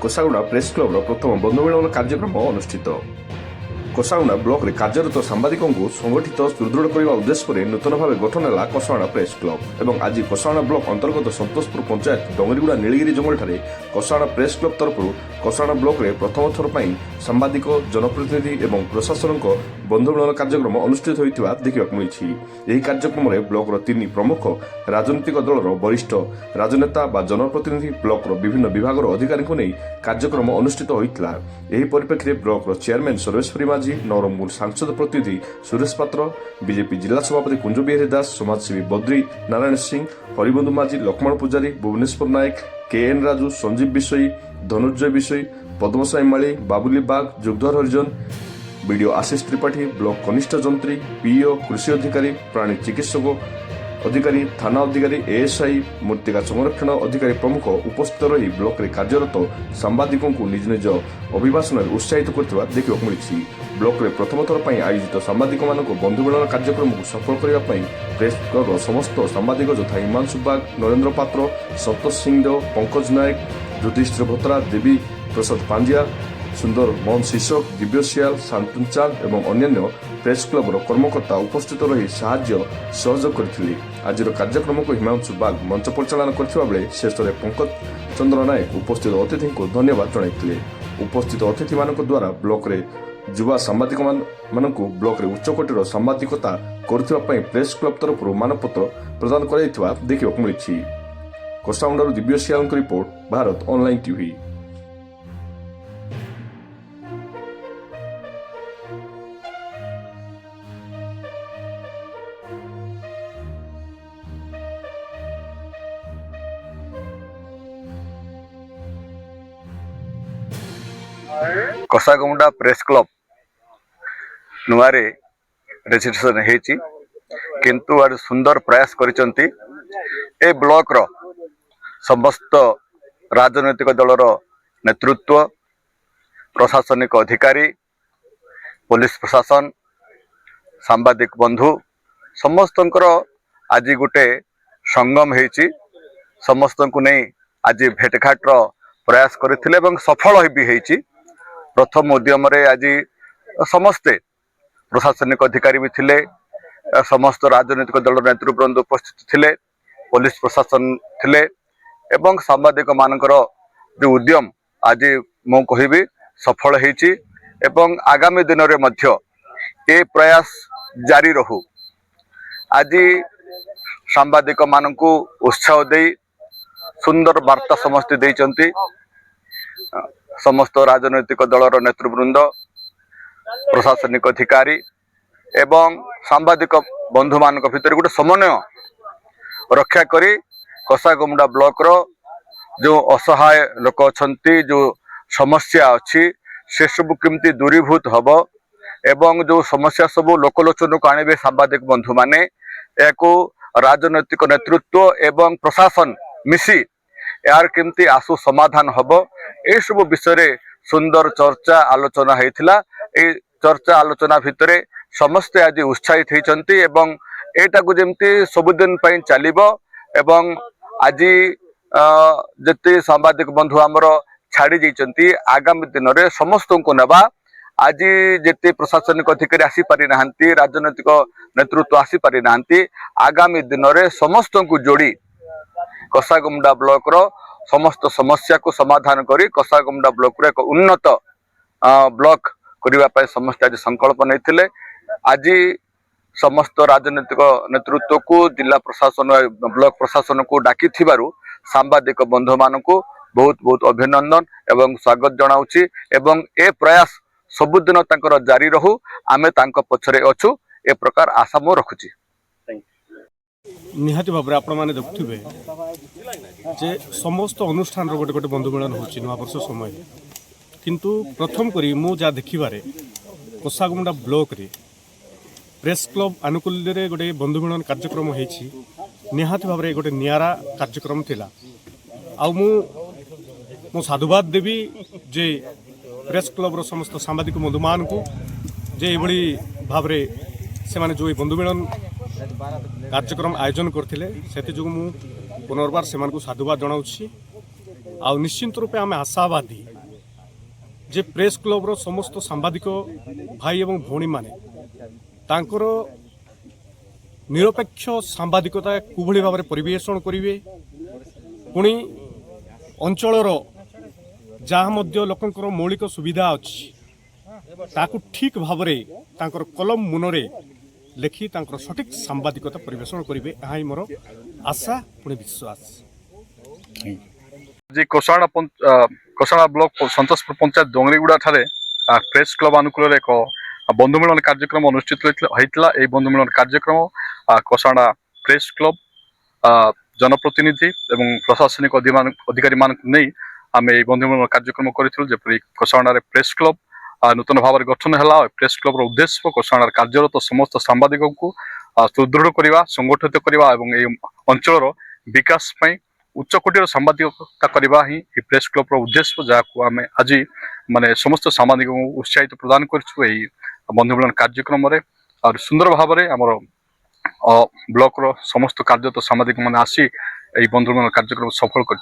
Kosaguda press club प्रथम बंधुमिलन कार्यक्रम अनुष्ठित। Kosaguda block रे कार्यरत सांबादिकों को संगठित सुदृढ़ करने उद्देश्य नूतन भाव गठन है कोसागुड़ा प्रेस क्लब एवं आज कोसागुड़ा ब्लॉक अंतर्गत संतोषपुर पंचायत डोंगरीगुड़ा नीलगिरी जंगल ठारे कोसागुड़ा प्रेस क्लब तरफ कोसागुड़ा ब्लॉक रे प्रथम थर पर सांबादिक जनप्रतिनिधि एवं प्रशासन बंधुमिलन कार्यक्रम अनुष्ठित होता देखा मिली। यह कार्यक्रम में ब्लॉक तीन प्रमुख राजनीतिक दलर वरिष्ठ राजनेता व जनप्रतिनिधि ब्लॉक विभिन्न विभाग अधिकारी को नहीं कार्यक्रम अनुष्ठित होता। यह परिप्रेक्षी में ब्लॉक चेयरमैन सर्वेश्वरी माझी, नवरंगपुर सांसद प्रतिनिधि सुरेश पात्र, बीजेपी जिला सभापति कुंज बिहारी दास, समाजसेवी बद्री नारायण सिंह, हरिबंधु माझी, लक्ष्मण पूजारी, भुवनेश्वर नायक, के.एन. राजू, संजीव विषयी, धनुर्जय विषयी, पद्मसाई माली, बाबुली बाग, जुगधर हरिजन, बीडीओ आशीष त्रिपाठी, ब्लॉक कनिष्ठ जंत्री, पीओ, कृषि अधिकारी, प्राणी चिकित्सक अधिकारी, थाना अधिकारी, एएसआई, मृत्तिका संरक्षण अधिकारी प्रमुख उपस्थित रही ब्लॉक रे कार्यरत सांबादिकों को निज निज अभिभाषण उत्साहित करथिबा देखिବାକୁ मिलिछि। ब्लॉक रे प्रथम थर पर आयोजित सांबादिक मानक बंधुमिलन कार्यक्रम को सफल करने प्रेस क्लब समस्त सांबादिक यथा हिमांशु बाग, नरेंद्र पात्र, संतोष सिंहदेव, पंकज नायक, ज्योतिष भोत्रा, देवी प्रसाद पांड्या, सुंदर मोहन शीर्षक, दिव्य सियाल, शांतनु चांद एवं अन्य प्रेस क्लब कर्मकर्ता उपस्थित रही साहाय्य सहयोग करथिले। आज कार्यक्रम को हिमांशु बाग मंच परिचालन करथिबा बेले शेष में पंकज चंद्र नायक उपस्थित अतिथि को धन्यवाद जणाइथिले। उपस्थित अतिथि मानक द्वारा ब्लॉक रे युवा सांबादिक मानकु ब्लॉक रे उच्चकोटीर सांबादिकता करथिबा पई प्रेस क्लब तरफ मानपत्र प्रदान कराइथिबा देखिବାକୁ मिलिछि। कोसागुड़ारू Divya Sial report, Bharat online TV. Kosaguda press club नुआरे रेजिस्ट्रेशन हेची किंतु आज सुंदर प्रयास करिसंती। ए ब्लॉक रो समस्त राजनैतिक दलर नेतृत्व, प्रशासनिक अधिकारी, पुलिस प्रशासन, सांबादिक बंधु समस्तंकर आज गोटे संगम हेची। समस्त को नहीं आज भेटघाट प्रयास करथिले एवं सफल भी हेची। प्रथम उद्यम रे आज समस्ते प्रशासनिक अधिकारी भी थिले, समस्त राजनीतिक दल नेतृवृंद उपस्थित थिले, पुलिस प्रशासन थिले एवं सांबादिक मानकर जो उद्यम आज मु कहिबी सफल हेची एवं आगामी दिन रे मध्य ए प्रयास जारी रहू। आज सांबादिक मानकु उत्साह देई सुंदर वार्ता समस्त देइचंती। समस्त राजनैतिक दलर नेतृवृंद, प्रशासनिक अधिकारी एवं सांबादिक बंधु मान भितर गोटे समन्वय रक्षा करी कोसागुड़ा ब्लॉक रो जो असहाय लोक अछंती, जो समस्या अच्छी से सब केमती दूरीभूत हब एवं जो समस्या सब लोकलोचन को आने सांबादिक बंधु माने याको राजनैतिक नेतृत्व एवं प्रशासन मिसी यार केमती आसु समाधान हब ए सब विषय सुंदर चर्चा आलोचना होता। ए चर्चा आलोचना भितर समस्ते आज उत्साहित होती एवं एटा को जमती सबुदिन पई चलिबो एवं आज जति सांबादिक बंधु आमर छाड़ी जाइचंती आगामी दिन में समस्त को नेबा। आज जति प्रशासनिक अधिकारी आसी पारि नाहंती, राजनैतिक नेतृत्व आसी पारि नाहंती, आगामी दिन में समस्त को जोड़ी कोसागुड़ा ब्लॉक रो समस्त समस्या को समाधान करी कोसागुड़ा ब्लॉक रो एक उन्नत ब्लॉक करिवा पाए समस्त आज संकल्प नैथिले। आज समस्त राजनीतिक नेतृत्व को जिला प्रशासन ब्लॉक प्रशासन को डाकी थिबारु सांबादिक बंधु मानकु बहुत बहुत अभिनंदन एवं स्वागत जनाउछि एवं ए प्रयास सबुदिन तांकर जारी रहू। आमे तांको पछरे अछु ए प्रकार आशा मो रखुछि। निहाती भाव आपण मैंने देखुवे जे समस्त अनुष्ठान गोटे गोटे बंधु मिलन होची नवा वर्ष समय, किंतु प्रथम करी मु जा देखिबारे कोसागुड़ा ब्लॉक रे प्रेस क्लब आनुकूल्य रे गोटे बंधु मिलन कार्यक्रम होईची। निहाती भाव गोटे नियारा कार्यक्रम थिला। आ मु साधुवाद देवी जे प्रेस क्लब रो समस्त सांबादिक बंधु मान को जे एभली भाव से माने जो बंधु मिलन कार्यक्रम आयोजन करथिले सेति जो मु पुनर्बार से साधुवाद जनाऊँ। आ निश्चिंत रूपे आम आशावादी जे प्रेस क्लब समस्त सांबादिक भाई एवं भौणी माने तांकर निरपेक्ष सांबादिकता कुभली भाव में परिवेषण करेंगे पुणी अंचलर जहाँ लोकंर मौलिक सुविधा अच्छी ताकू ठीक भाव में कलम मुनरे लेखि सठिक सांबादिकता परिवेषण करेंगे यहाँ मोर आशा पुणी विश्वास। जी कोसाणा ब्लॉक संतोषपुर पंचायत डोंगरीगुड़ा ठारे प्रेस क्लब अनुकूल एक बंधु मिलन कार्यक्रम अनुष्ठित होता। यह बंधु मिलन कार्यक्रम कोसाणा प्रेस क्लब जनप्रतिनिधि एवं प्रशासनिक अधिकारी मानक नहीं आम ये बंधु मिलन कार्यक्रम करी कोसाणा प्रेस क्लब नूतन भाव में गठन है। प्रेस क्लब उद्देश्य कोसाणा कार्यरत समस्त सांबादिक को सुदृढ़ करवा संगठित करवा अंचल विकास उच्चकोटीर सांबादिकता करवा ही प्रेस क्लब उद्देश्य जहाँ आम आज माने समस्त सांबादिक उत्साहित प्रदान कर बंधु मिलन कार्यक्रम और सुंदर भाव में आमर ब्लॉक समस्त कार्यरत सांबादिक मैंने आसी बंधु मिलन कार्यक्रम सफल कर।